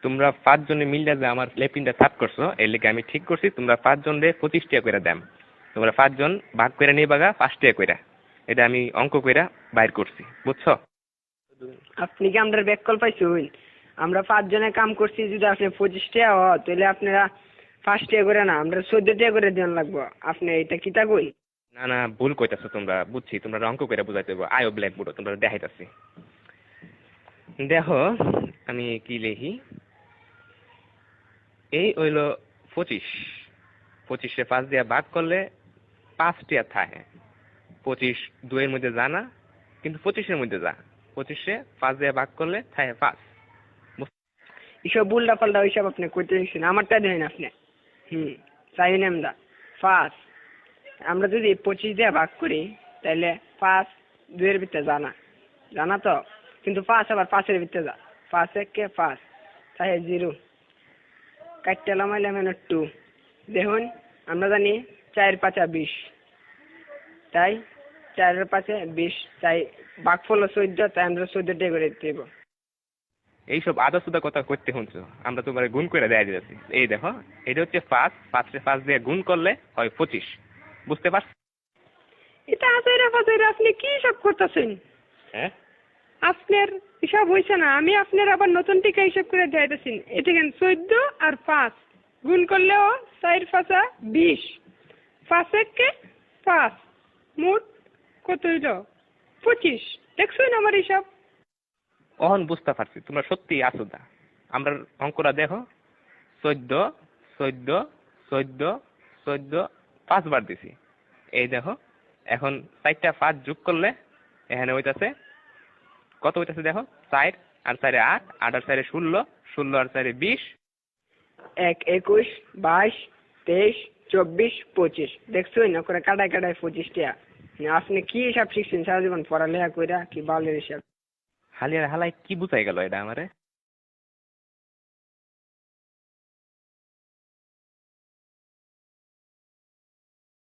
তোমরা 5 জনে মিললে যে আমার লেপিনটা সাফ করছো এর লেগে আমি ঠিক করছি তোমরা 5 জনে 25 টাকা করে দাম। তোমরা 5 জন ভাগ করে নিবাগা 5 টাকা করে। এটা আমি অঙ্ক কইরা বাইর করছি, বুঝছো? আপনি কি আমাদের ব্যাককল পাইছুন? আমরা 5 জনে কাম করছি, যদি আপনি 25 টাকা হয় তাহলে আপনারা 5 টাকা করে না, আমরা 14 টাকা করে দেন লাগবো। আপনি এটা কিতা কই? না না, ভুল কইতাছো তোমরা, বুঝছি তোমরা অঙ্ক কইরা বুঝাইতে হবে। আয়ো ব্ল্যাকবোর্ড তোমরা দেখাইতাছি। দেখো আমি কি লিখি। এই হইলো 25, 25 5 দিয়ে ভাগ করলে 5 টাকা থাকে। 25 2 এর মধ্যে যা না, কিন্তু 25 এর মধ্যে যা। 25 5 দিয়ে ভাগ করলে থাকে 5। এসব উল্টা পাল্টা ওইসব আপনি কইতে দিচ্ছেন, আমারটা দেন আপনি। চাই না আমরা 5। আমরা যদি 25 দিয়ে ভাগ করি তাহলে 5 2 এর ভিতরে জানা তো, কিন্তু 5 আবার 5 এর ভিতরে যা। 5 1 5 তাই 0 কাটতে লামাইলাম 2। দেখুন আমরা জানি 4 5 20, তাই 4 এর 5 20, তাই ভাগফল 14, তাই আমরা 14 টাকা করে দেব। এইসব আদা সুদা কথা করতে শুনছো, আমরা তোমার গুণ করে দেয়া দিয়েছি। এই দেখো এটা হচ্ছে 5, 5 দিয়ে গুণ করলে হয় 25, বুঝতে পারছো? এটা আজাইরা বাজাইরা আপনি কি সব করতেছেন? হ্যাঁ, আপনার হিসাব হয়েছে না, আমি আপনার আবার নতুন টিকা হিসাব করে দেখাইতেছি। এটা কেন 14 আর 5 গুণ করলেও 4 5 20, 5 1 5, মোট কত হইল? 25। দেখছুন আমার হিসাব? অহন বুঝতে পারছি তোমরা সত্যি আসুদা। আমরা অঙ্কটা দেখো, 14 14 14 14 5 বার দিছি। এই দেখো এখন 4টা 5 যোগ করলে এখানে হইতাছে কত হইতাছে দেখো, 4 আর 4 8, 8 আর 4 16, 16 আর 4 20। 1 21 22 23 24 25। দেখছুন না করে কাটায় কাটায় 25 টাকা। আপনি কি হিসাব শিখছেন সারা জীবন পড়ালেখা কইরা? কি বালের হিসাব? হালিয়ার হালাই কি বুঝাই গেল এটা আমারে?